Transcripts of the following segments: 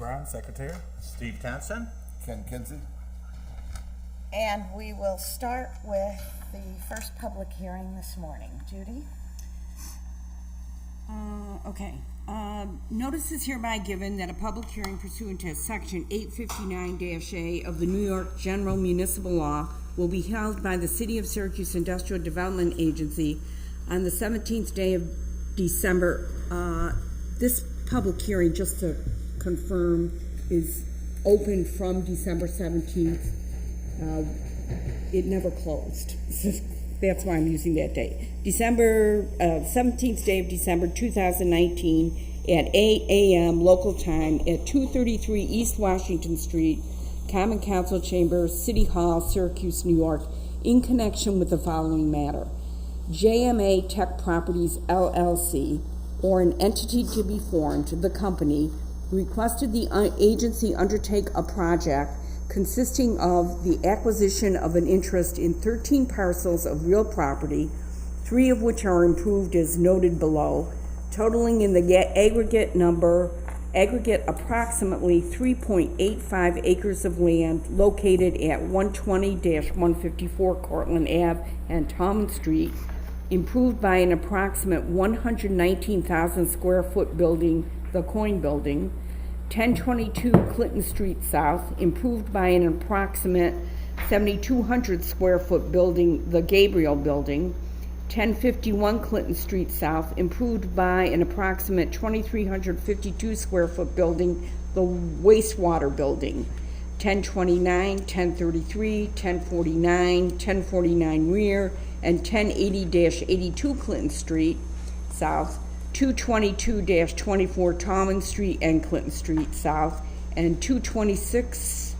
Brown, Secretary. Steve Thompson. Ken Kinsey. And we will start with the first public hearing this morning. Judy? Okay. Notice is hereby given that a public hearing pursuant to Section 859-A of the New York General Municipal Law will be held by the City of Syracuse Industrial Development Agency on the 17th day of December. This public hearing, just to confirm, is open from December 17th. It never closed. That's why I'm using that date. 17th day of December 2019 at 8 a.m. local time at 233 East Washington Street, Common Council Chamber, City Hall, Syracuse, New York, in connection with the following matter. JMA Tech Properties, LLC, or an entity to be formed, the company, requested the agency undertake a project consisting of the acquisition of an interest in 13 parcels of real property, 3 of which are improved as noted below, totaling in the aggregate approximately 3.85 acres of land located at 120-154 Cortlandt Ave and Tallman Street, improved by an approximate 119,000 square foot building, the Coin Building, 1022 Clinton Street South, improved by an approximate 7,200 square foot building, the Gabriel Building, 1051 Clinton Street South, improved by an approximate 2,352 square foot building, the Wastewater Building, 1029, 1033, 1049, 1049 Rear, and 1080-82 Clinton Street South, 222-24 Tallman Street and Clinton Street South, and 226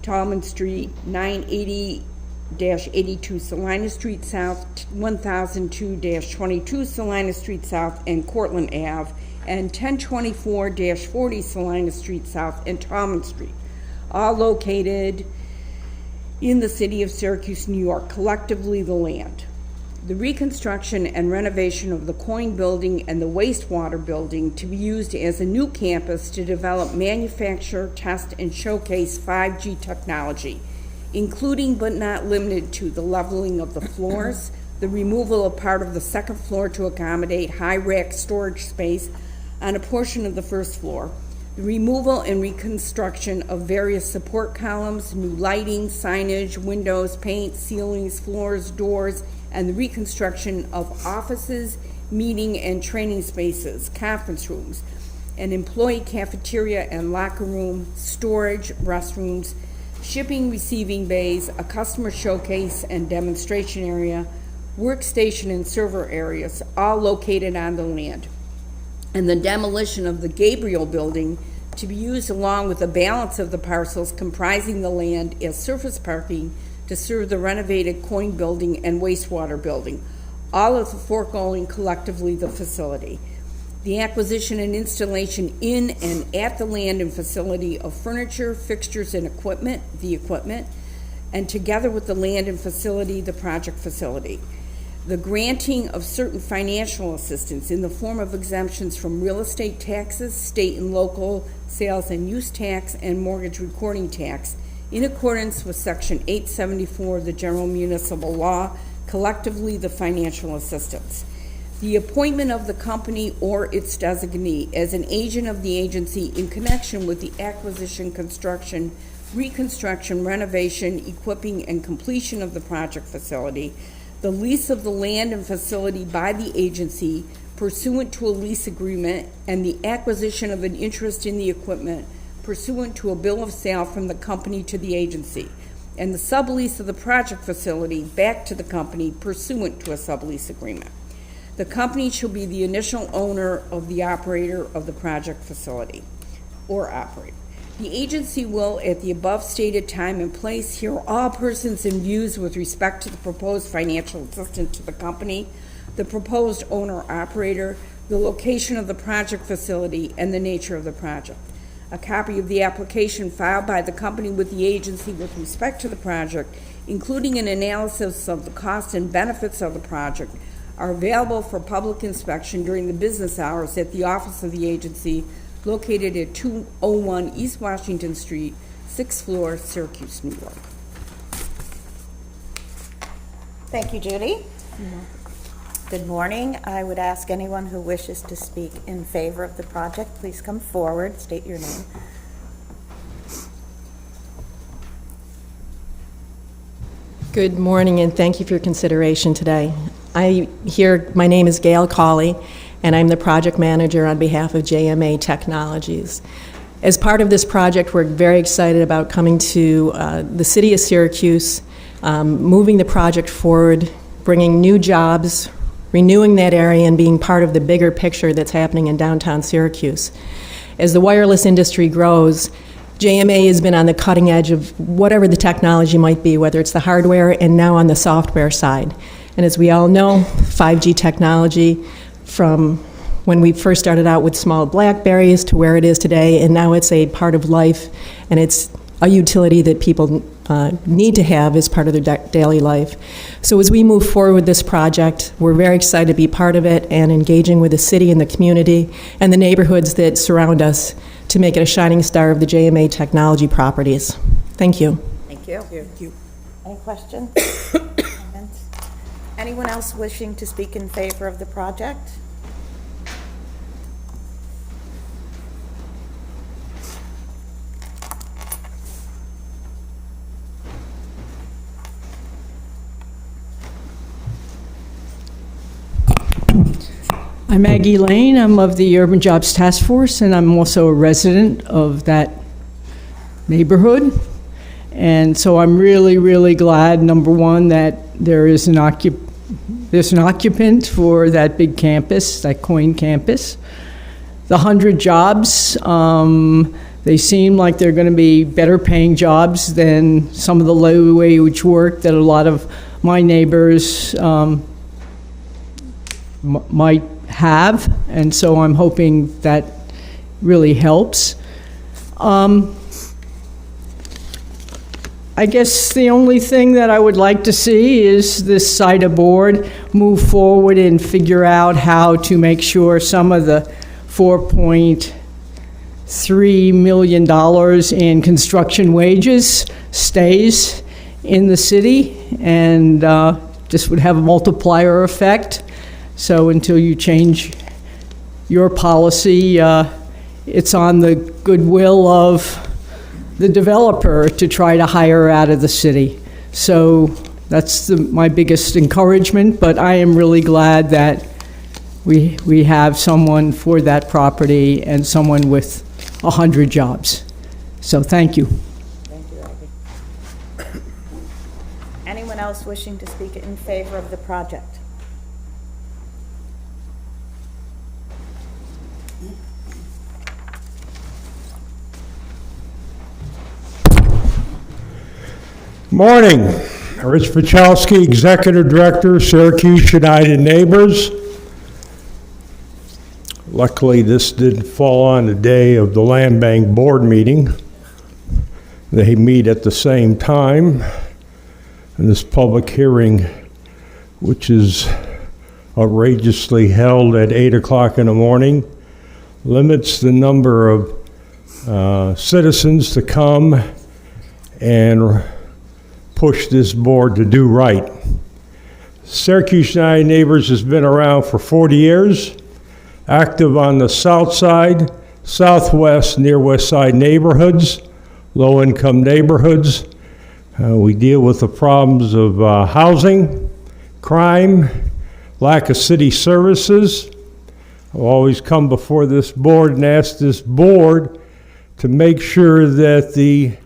Tallman Street, 980-82 Salina Street South, 1002-22 Salina Street South and Cortlandt Ave, and 1024-40 Salina Street South and Tallman Street, all located in the city of Syracuse, New York, collectively the land. The reconstruction and renovation of the Coin Building and the Wastewater Building to be used as a new campus to develop, manufacture, test, and showcase 5G technology, including but not limited to the leveling of the floors, the removal of part of the second floor to accommodate high rack storage space on a portion of the first floor, the removal and reconstruction of various support columns, new lighting, signage, windows, paint, ceilings, floors, doors, and the reconstruction of offices, meeting and training spaces, conference rooms, an employee cafeteria and locker room, storage, restrooms, shipping, receiving bays, a customer showcase and demonstration area, workstation and server areas, all located on the land, and the demolition of the Gabriel Building to be used along with the balance of the parcels comprising the land as surface parking to serve the renovated Coin Building and Wastewater Building, all of the foregoing collectively the facility. The acquisition and installation in and at the land and facility of furniture, fixtures, and equipment, and together with the land and facility, the project facility. The granting of certain financial assistance in the form of exemptions from real estate taxes, state and local sales and use tax, and mortgage recording tax, in accordance with Section 874 of the General Municipal Law, collectively the financial assistance. The appointment of the company or its designee as an agent of the agency in connection with the acquisition, construction, reconstruction, renovation, equipping, and completion of the project facility, the lease of the land and facility by the agency pursuant to a lease agreement, and the acquisition of an interest in the equipment pursuant to a bill of sale from the company to the agency, and the sublease of the project facility back to the company pursuant to a sublease agreement. The company shall be the initial owner of the operator of the project facility or operator. The agency will, at the above stated time and place, hear all persons and views with respect to the proposed financial assistance to the company, the proposed owner-operator, the location of the project facility, and the nature of the project. A copy of the application filed by the company with the agency with respect to the project, including an analysis of the costs and benefits of the project, are available for public inspection during the business hours at the office of the agency, located at 201 East Washington Street, 6th floor, Syracuse, New York. Thank you, Judy. Good morning. I would ask anyone who wishes to speak in favor of the project, please come forward, state your name. Good morning, and thank you for your consideration today. My name is Gail Cawley, and I'm the project manager on behalf of JMA Technologies. As part of this project, we're very excited about coming to the city of Syracuse, moving the project forward, bringing new jobs, renewing that area, and being part of the bigger picture that's happening in downtown Syracuse. As the wireless industry grows, JMA has been on the cutting edge of whatever the technology might be, whether it's the hardware and now on the software side. And as we all know, 5G technology, from when we first started out with small BlackBerries to where it is today, and now it's a part of life, and it's a utility that people need to have as part of their daily life. So as we move forward with this project, we're very excited to be part of it and engaging with the city and the community and the neighborhoods that surround us to make it a shining star of the JMA technology properties. Thank you. Thank you. Thank you. Any questions? Comments? Anyone else wishing to speak in favor of the project? I'm Maggie Lane. I'm of the Urban Jobs Task Force, and I'm also a resident of that neighborhood. And so I'm really, really glad, number one, that there's an occupant for that big campus, that Coyne campus. The 100 jobs, they seem like they're going to be better paying jobs than some of the low wage work that a lot of my neighbors might have, and so I'm hoping that really helps. I guess the only thing that I would like to see is this SIDA board move forward and figure out how to make sure some of the $4.3 million in construction wages stays in the city, and this would have a multiplier effect. So until you change your policy, it's on the goodwill of the developer to try to hire out of the city. So that's my biggest encouragement, but I am really glad that we have someone for that property and someone with 100 jobs. So thank you. Thank you, Abby. Anyone else wishing to speak in favor of the project? Morning. Rich Pachowski, Executive Director, Syracuse United Neighbors. Luckily, this didn't fall on the day of the Land Bank Board meeting. They meet at the same time. And this public hearing, which is outrageously held at 8 o'clock in the morning, limits the number of citizens to come and push this board to do right. Syracuse United Neighbors has been around for 40 years, active on the south side, southwest, near west side neighborhoods, low-income neighborhoods. We deal with the problems of housing, crime, lack of city services. I've always come before this board and asked this board to make sure that the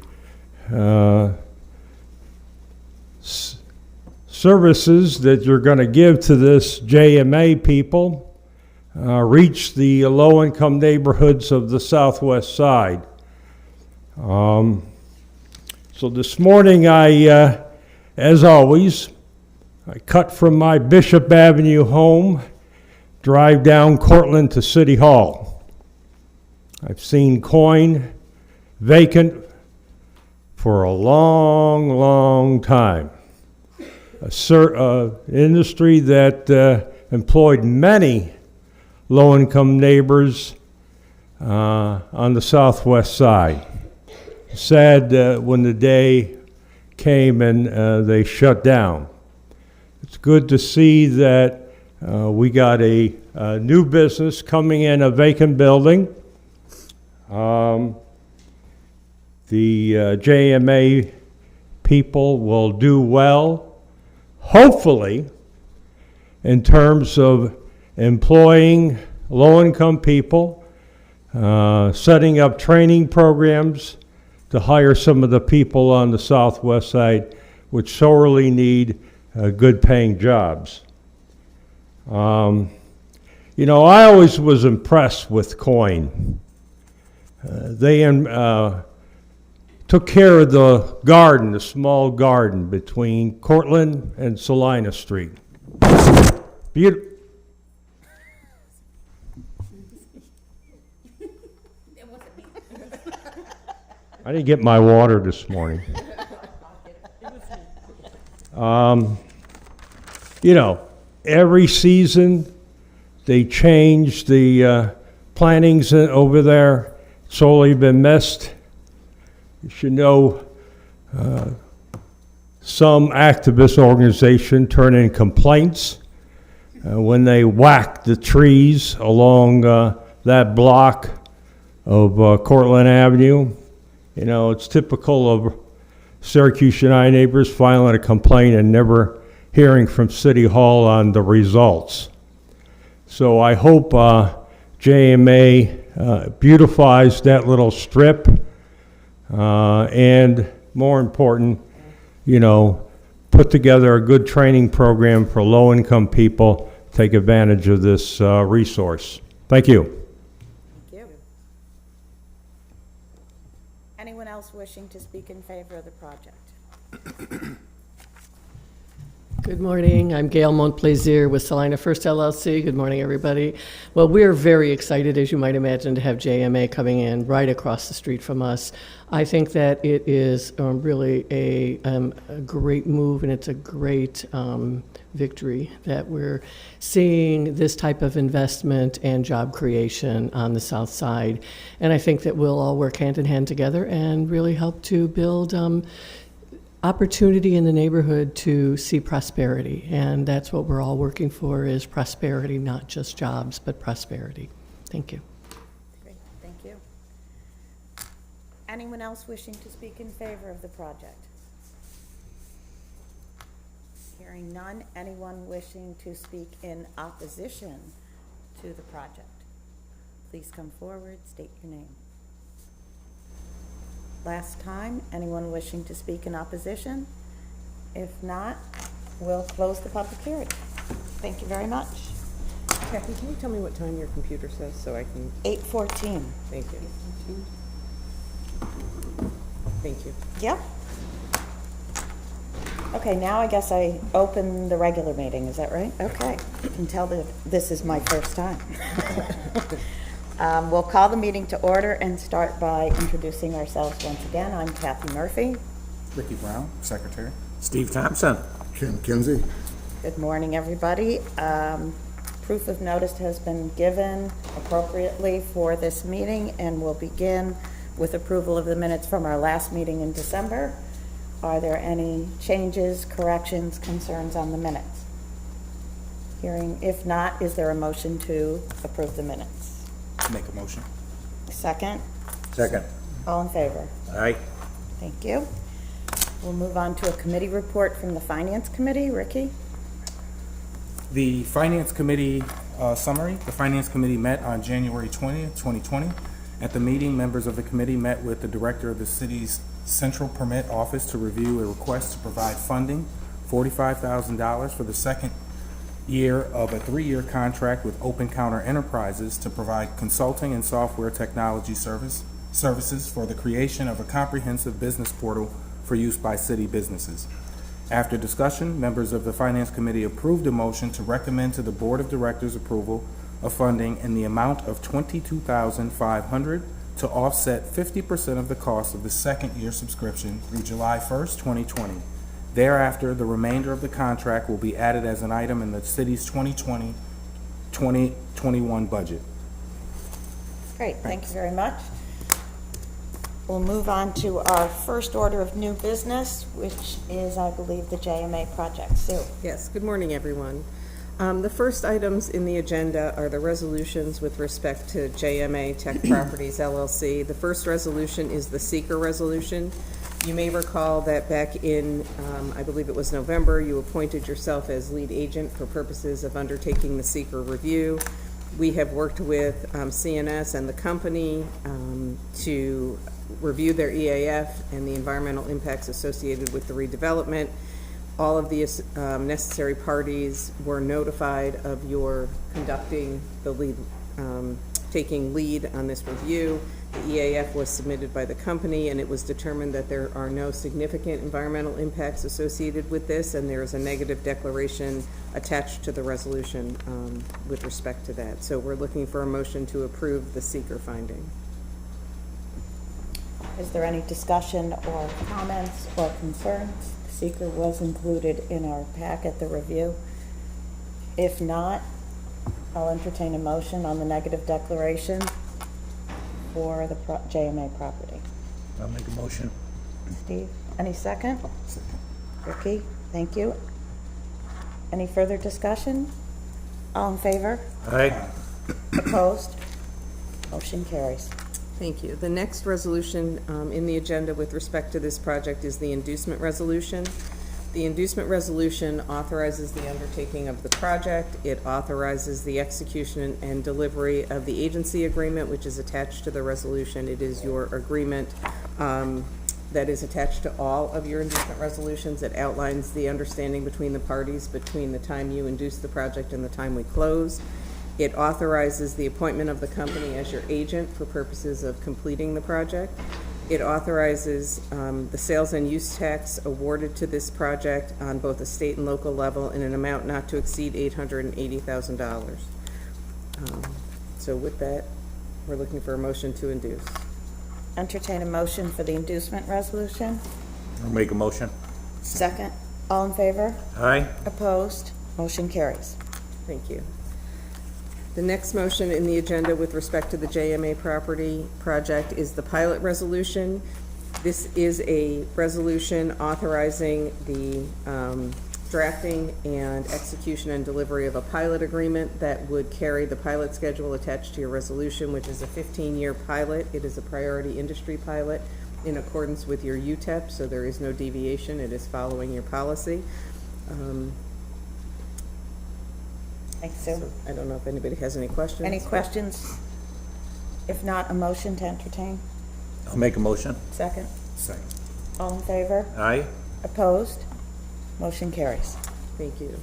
services that you're going to give to this JMA people reach the low-income neighborhoods of the southwest side. So this morning, as always, I cut from my Bishop Avenue home, drive down Cortlandt to City Hall. I've seen Coyne vacant for a long, long time. An industry that employed many low-income neighbors on the southwest side. Sad when the day came and they shut down. It's good to see that we got a new business coming in a vacant building. The JMA people will do well, hopefully, in terms of employing low-income people, setting up training programs to hire some of the people on the southwest side which sorely need good-paying jobs. You know, I always was impressed with COIN. They took care of the garden, the small garden between Cortlandt and Salina Street. Beautiful. I didn't get my water this morning. You know, every season they change the plantings over there. It's only been missed. You should know some activist organization turn in complaints when they whack the trees along that block of Cortlandt Avenue. You know, it's typical of Syracuse United Neighbors filing a complaint and never hearing from City Hall on the results. So I hope JMA beautifies that little strip, and more important, you know, put together a good training program for low-income people to take advantage of this resource. Thank you. Thank you. Anyone else wishing to speak in favor of the project? Good morning. I'm Gail Montplaisir with Salina First LLC. Good morning, everybody. Well, we're very excited, as you might imagine, to have JMA coming in right across the street from us. I think that it is really a great move, and it's a great victory that we're seeing this type of investment and job creation on the south side. And I think that we'll all work hand in hand together and really help to build opportunity in the neighborhood to see prosperity, and that's what we're all working for, is prosperity, not just jobs, but prosperity. Thank you. Great, thank you. Anyone else wishing to speak in favor of the project? Hearing none. Anyone wishing to speak in opposition to the project? Please come forward, state your name. Last time, anyone wishing to speak in opposition? If not, we'll close the public hearing. Thank you very much. Kathy, can you tell me what time your computer says so I can... 8:14. Thank you. Thank you. Yep. Okay, now I guess I open the regular meeting, is that right? Okay. You can tell that this is my first time. We'll call the meeting to order and start by introducing ourselves once again. I'm Kathy Murphy. Ricky Brown, Secretary. Steve Thompson. Kim Kinsey. Good morning, everybody. Proof of notice has been given appropriately for this meeting, and we'll begin with approval of the minutes from our last meeting in December. Are there any changes, corrections, concerns on the minutes? Hearing, if not, is there a motion to approve the minutes? Make a motion. Second? Second. All in favor? All right. Thank you. We'll move on to a committee report from the Finance Committee. Ricky? The Finance Committee summary. The Finance Committee met on January 20th, 2020. At the meeting, members of the committee met with the director of the city's Central Permit Office to review a request to provide funding, $45,000 for the second year of a 3-year contract with Open Counter Enterprises to provide consulting and software technology services for the creation of a comprehensive business portal for use by city businesses. After discussion, members of the Finance Committee approved a motion to recommend to the Board of Directors approval of funding in the amount of $22,500 to offset 50% of the cost of the second year subscription through July 1st, 2020. Thereafter, the remainder of the contract will be added as an item in the city's 2020-2021 budget. Great, thank you very much. We'll move on to our first order of new business, which is, I believe, the JMA project. Sue? Yes, good morning, everyone. The first items in the agenda are the resolutions with respect to JMA Tech Properties LLC. The first resolution is the seeker resolution. You may recall that back in, I believe it was November, you appointed yourself as lead agent for purposes of undertaking the seeker review. We have worked with CNS and the company to review their EAF and the environmental impacts associated with the redevelopment. All of the necessary parties were notified of your conducting the lead, taking lead on this review. The EAF was submitted by the company, and it was determined that there are no significant environmental impacts associated with this, and there is a negative declaration attached to the resolution with respect to that. So we're looking for a motion to approve the seeker finding. Is there any discussion or comments or concerns? The seeker was included in our packet, the review. If not, I'll entertain a motion on the negative declaration for the JMA property. I'll make a motion. Steve, any second? Ricky, thank you. Any further discussion? All in favor? Aye. Opposed? Motion carries. Thank you. The next resolution in the agenda with respect to this project is the inducement resolution. The inducement resolution authorizes the undertaking of the project. It authorizes the execution and delivery of the agency agreement, which is attached to the resolution. It is your agreement that is attached to all of your inducement resolutions. It outlines the understanding between the parties between the time you induce the project and the time we close. It authorizes the appointment of the company as your agent for purposes of completing the project. It authorizes the sales and use tax awarded to this project on both a state and local level in an amount not to exceed $880,000. So with that, we're looking for a motion to induce. Entertain a motion for the inducement resolution. I'll make a motion. Second. All in favor? Aye. Opposed? Motion carries. Thank you. The next motion in the agenda with respect to the JMA property project is the pilot resolution. This is a resolution authorizing the drafting and execution and delivery of a pilot agreement that would carry the pilot schedule attached to your resolution, which is a 15-year pilot. It is a priority industry pilot in accordance with your UTEP, so there is no deviation. It is following your policy. Thanks, Sue. I don't know if anybody has any questions. Any questions? If not, a motion to entertain. I'll make a motion. Second. Second. All in favor? Aye. Opposed? Motion carries. Thank you.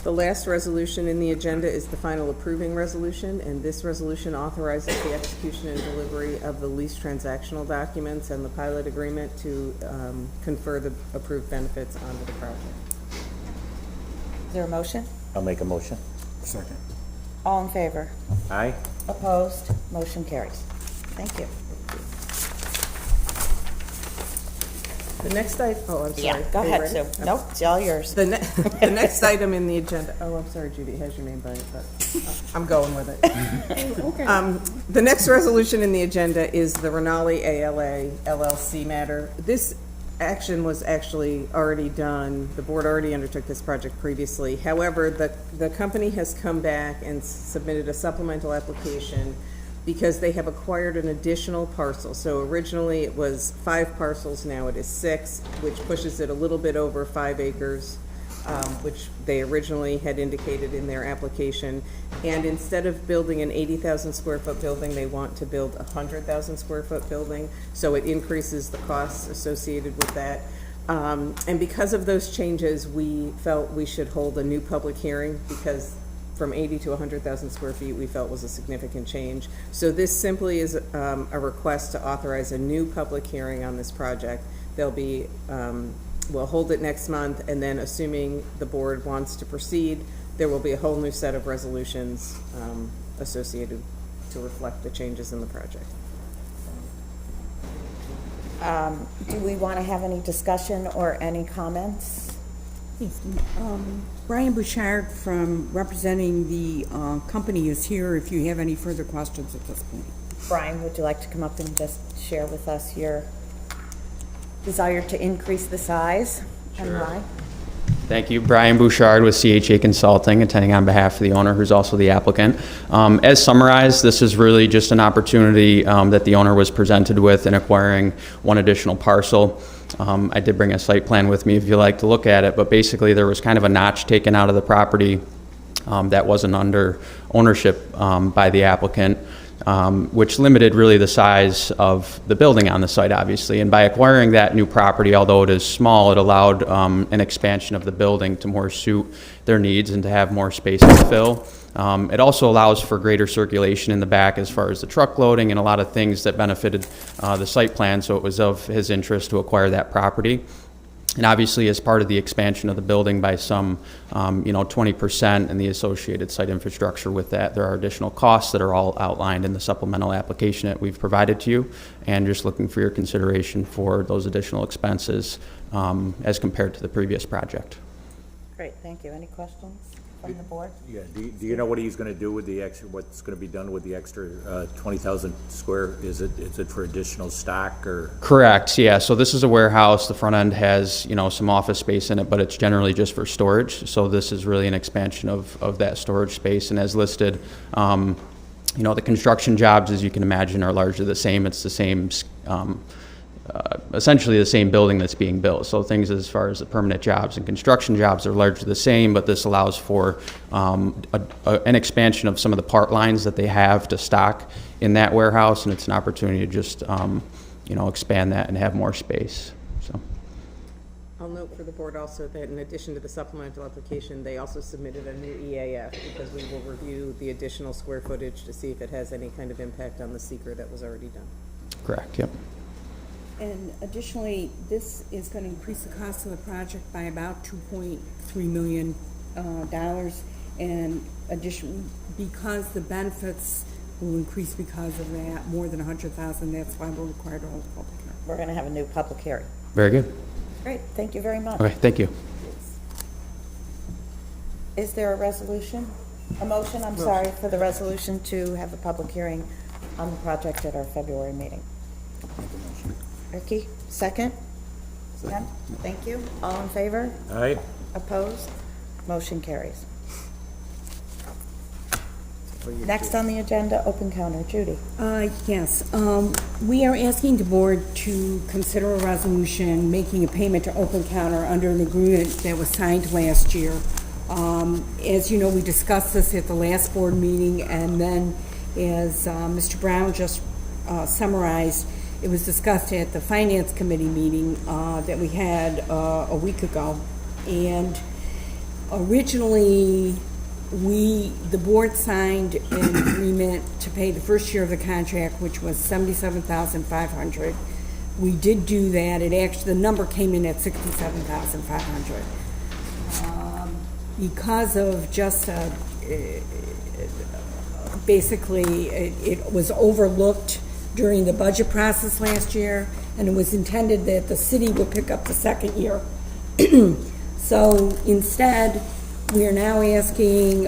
The last resolution in the agenda is the final approving resolution, and this resolution authorizes the execution and delivery of the lease transactional documents and the pilot agreement to confer the approved benefits onto the project. Is there a motion? I'll make a motion. Second. All in favor? Aye. Opposed? Motion carries. Thank you. The next item, oh, I'm sorry. Yeah, go Are you ahead, ready? Sue. Nope, it's all yours. The next item in the agenda, oh, I'm sorry, Judy, it has your name by it, but I'm going with it. Okay. The next resolution in the agenda is the Renali ALA LLC matter. This action was actually already done. The board already undertook this project previously. However, the company has come back and submitted a supplemental application because they have acquired an additional parcel. So originally it was 5 parcels, now it is 6, which pushes it a little bit over 5 acres, which they originally had indicated in their application. And instead of building an 80,000 square foot building, they want to build a 100,000 square foot building. So it increases the costs associated with that. And because of those changes, we felt we should hold a new public hearing because from 80 to 100,000 square feet we felt was a significant change. So this simply is a request to authorize a new public hearing on this project. There'll be, we'll hold it next month, and then assuming the board wants to proceed, there will be a whole new set of resolutions associated to reflect the changes in the project. Do we want to have any discussion or any comments? Yes, Brian Bouchard from representing the company is here if you have any further questions at this point. Brian, would you like to come up and just share with us your desire to increase the size and why? Thank you. Brian Bouchard with CHA Consulting, attending on behalf of the owner, who's also the applicant. As summarized, this is really just an opportunity that the owner was presented with in acquiring one additional parcel. I did bring a site plan with me if you'd like to look at it, but basically there was kind of a notch taken out of the property that wasn't under ownership by the applicant, which limited really the size of the building on the site, obviously. And by acquiring that new property, although it is small, it allowed an expansion of the building to more suit their needs and to have more space to fill. It also allows for greater circulation in the back as far as the truck loading and a lot of things that benefited the site plan, so it was of his interest to acquire that property. And obviously, as part of the expansion of the building by some, 20% and the associated site infrastructure with that, there are additional costs that are all outlined in the supplemental application that we've provided to you, and just looking for your consideration for those additional expenses as compared to the previous project. Great, thank you. Any questions from the board? Yeah, do you know what he's gonna do with the extra, what's gonna be done with the extra 20,000 square? Is it for additional stock or? Correct, yeah. So this is a warehouse. The front end has, some office space in it, but it's generally just for storage. So this is really an expansion of that storage space. And as listed, the construction jobs, as you can imagine, are largely the same. It's the same, essentially the same building that's being built. So things as far as the permanent jobs and construction jobs are largely the same, but this allows for an expansion of some of the part lines that they have to stock in that warehouse, and it's an opportunity to just, expand that and have more space. So. I'll note for the board also that in addition to the supplemental application, they also submitted a new EAF because we will review the additional square footage to see if it has any kind of impact on the seeker that was already done. Correct, yep. And additionally, this is going to increase the cost of the project by about $2.3 million, and because the benefits will increase because of that, more than $100,000. That's why we're required to hold a public hearing. We're going to have a new public hearing. Very good. Great, thank you very much. Okay, thank you. Is there a resolution? A motion, I'm sorry, for the resolution to have a public hearing on the project at our February meeting? Ricky, second? Ken? Thank you. All in favor? Aye. Opposed? Motion carries. Next on the agenda, open counter. Judy. Yes. We are asking the board to consider a resolution making a payment to Open Counter under an agreement that was signed last year. As you know, we discussed this at the last board meeting, and then as Mr. Brown just summarized, it was discussed at the Finance Committee meeting that we had a week ago. And originally, the board signed an agreement to pay the first year of the contract, which was $77,500. We did do that. The number came in at $67,500. Because of just basically it was overlooked during the budget process last year, and it was intended that the city would pick up the second year. So instead, we are now requesting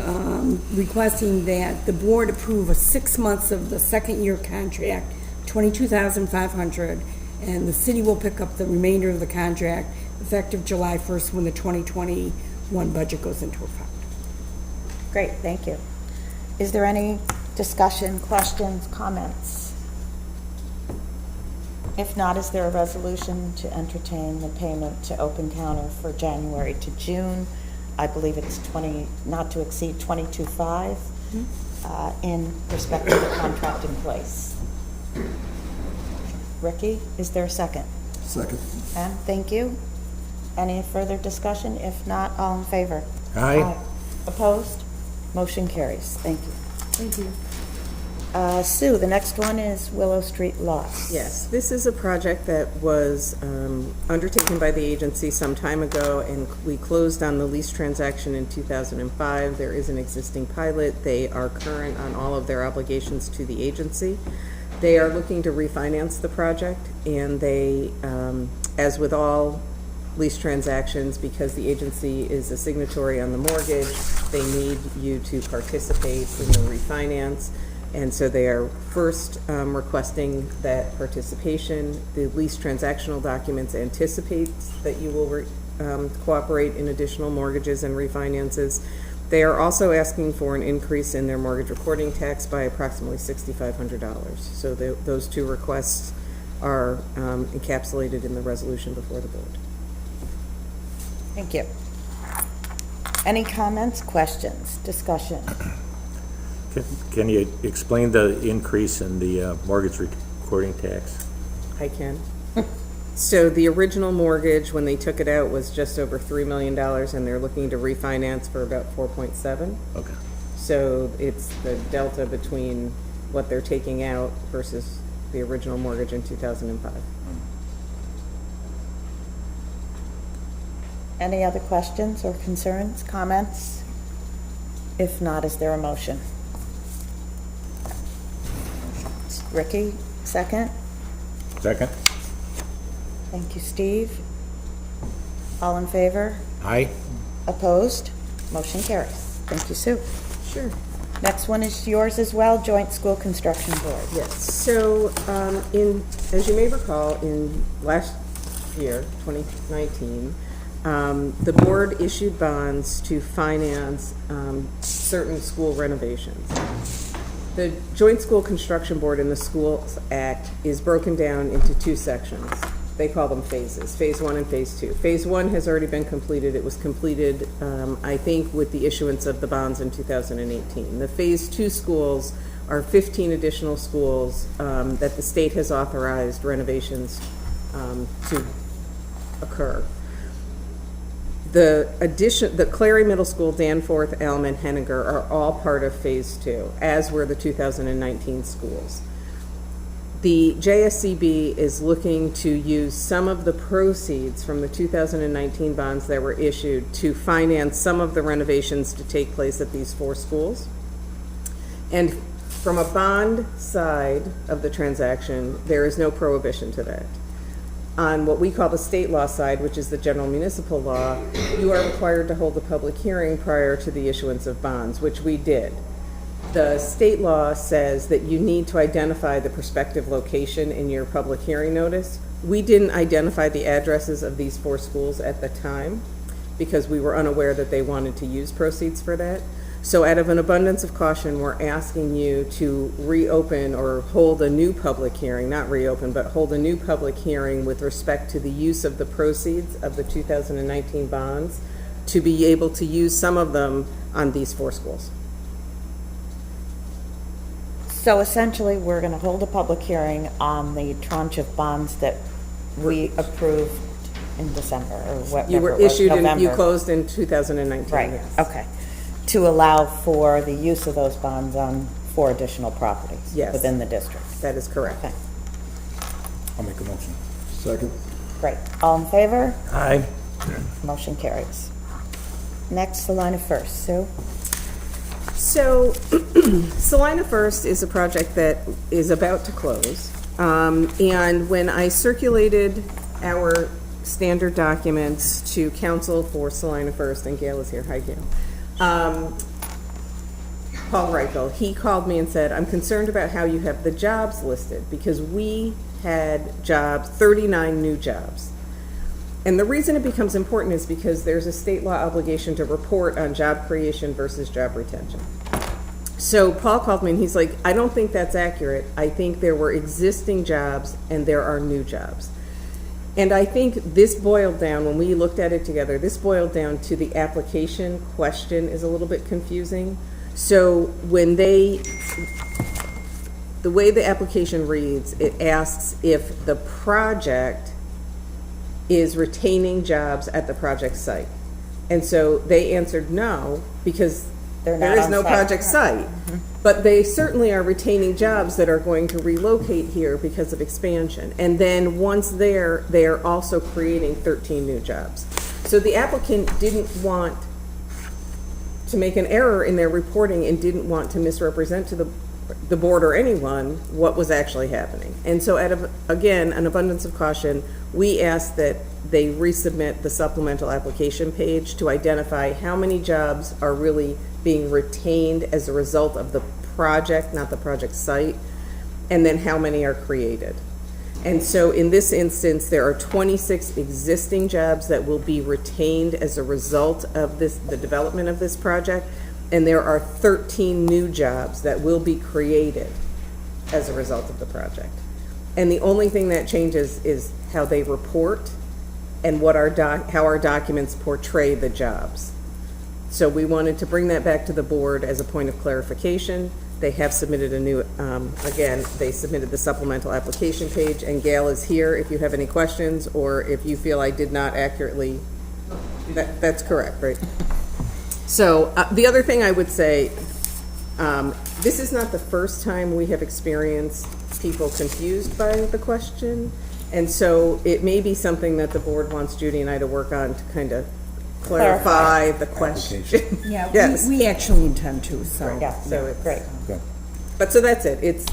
that the board approve 6 months of the second year contract, $22,500, and the city will pick up the remainder of the contract effective July 1st when the 2021 budget goes into effect. Great, thank you. Is there any discussion, questions, comments? If not, is there a resolution to entertain the payment to Open Counter for January to June? I believe it's not to exceed $22,500 in respect to the contract in place. Ricky, is there a second? Second. And thank you. Any further discussion? If not, all in favor? Aye. Opposed? Motion carries. Thank you. Thank you. Sue, the next one is Willow Street Lots. Yes, this is a project that was undertaken by the agency some time ago, and we closed on the lease transaction in 2005. There is an existing pilot. They are current on all of their obligations to the agency. They are looking to refinance the project, and they, as with all lease transactions, because the agency is a signatory on the mortgage, they need you to participate in the refinance. And so they are first requesting that participation. The lease transactional documents anticipates that you will cooperate in additional mortgages and refinances. They are also asking for an increase in their mortgage recording tax by approximately $6,500. So those two requests are encapsulated in the resolution before the board. Thank you. Any comments, questions, discussion? Can you explain the increase in the mortgage recording tax? I can. So the original mortgage, when they took it out, was just over $3 million, and they're looking to refinance for about 4.7. Okay. So it's the delta between what they're taking out versus the original mortgage in 2005. Any other questions or concerns, comments? If not, is there a motion? Ricky, second? Second? Thank you, Steve. All in favor? Aye. Opposed? Motion carries. Thank you, Sue. Sure. Next one is yours as well, Joint School Construction Board. Yes, so as you may recall, in last year, 2019, the board issued bonds to finance certain school renovations. The Joint School Construction Board in the Schools Act is broken down into two sections. They call them phases, Phase 1 and Phase 2. Phase 1 has already been completed. It was completed, I think, with the issuance of the bonds in 2018. The Phase 2 schools are 15 additional schools that the state has authorized renovations to occur. The Clary Middle School, Danforth, Elm, and Henninger are all part of Phase 2, as were the 2019 schools. The JSCB is looking to use some of the proceeds from the 2019 bonds that were issued to finance some of the renovations to take place at these four schools. And from a bond side of the transaction, there is no prohibition to that. On what we call the state law side, which is the general municipal law, you are required to hold a public hearing prior to the issuance of bonds, which we did. The state law says that you need to identify the prospective location in your public hearing notice. We didn't identify the addresses of these four schools at the time because we were unaware that they wanted to use proceeds for that. So out of an abundance of caution, we're asking you to reopen or hold a new public hearing, not reopen, but hold a new public hearing with respect to the use of the proceeds of the 2019 bonds to be able to use some of them on these four schools. So essentially, we're going to hold a public hearing on the tranche of bonds that we approved in December or whatever. You were it was, issued and you November. closed in 2019. Right, Yes. okay. To allow for the use of those bonds on 4 additional properties Yes. within the district. That is correct. Okay, I'll make a motion. Second. great. All in favor? Aye. Motion carries. Next, Salina First. Sue? So, Salina First is a project that is about to close. And when I circulated our standard documents to counsel for Salina First, and Gail is here, hi Gail, Paul Reichel, he called me and said, I'm concerned about how you have the jobs listed because we had jobs, 39 new jobs. And the reason it becomes important is because there's a state law obligation to report on job creation versus job retention. So Paul called me and he's like, I don't think that's accurate. I think there were existing jobs and there are new jobs. And I think this boiled down, when we looked at it together, this boiled down to the application question is a little bit confusing. So when the way the application reads, it asks if the project is retaining jobs at the project site. And so they answered no, because there is no project site. But they certainly are retaining jobs that are going to relocate here because of expansion. And then once there, they are also creating 13 new jobs. So the applicant didn't want to make an error in their reporting and didn't want to misrepresent to the board or anyone what was actually happening. And so out of, again, an abundance of caution, we asked that they resubmit the supplemental application page to identify how many jobs are really being retained as a result of the project, not the project site, and then how many are created. And so in this instance, there are 26 existing jobs that will be retained as a result of this, the development of this project, and there are 13 new jobs that will be created as a result of the project. And the only thing that changes is how they report and what how our documents portray the jobs. So we wanted to bring that back to the board as a point of clarification. They have submitted a new, again, they submitted the supplemental application page, and Gail is here if you have any questions, or if you feel I did not accurately, that's correct, right? So the other thing I would say, this is not the first time we have experienced people confused by the question, and so it may be something that the board wants Judy and I to work on to kind of clarify the question. Yeah, Yes. we actually intend to, so. Yeah, So it's, great. but so that's it. It's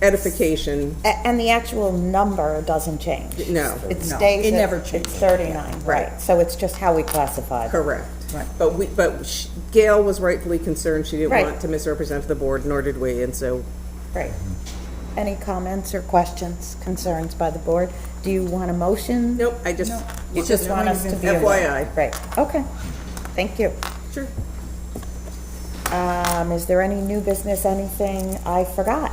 edification. And the actual number doesn't change? No. It No, stays it at- never It's changes. 39, Right. right. So it's just how we classify them. Correct. Right. But Gail was rightfully concerned. She didn't Right. want to misrepresent the board, nor did we, and so. Great. Any comments or questions, concerns by the board? Do you want a motion? Nope, I just. You just want us to be aware? FYI. Great, okay. Thank you. Sure. Is there any new business, anything I forgot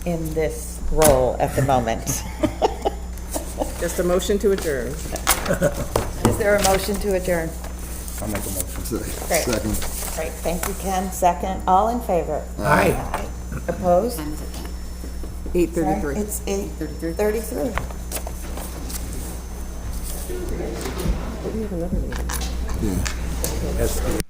in this role at the moment? Just a motion to adjourn. Is there a motion to adjourn? I'll make a motion. Great. Second. Great, thank you, Ken. Second, all in favor? Aye. Opposed? 8:33. It's 8:33. Yeah.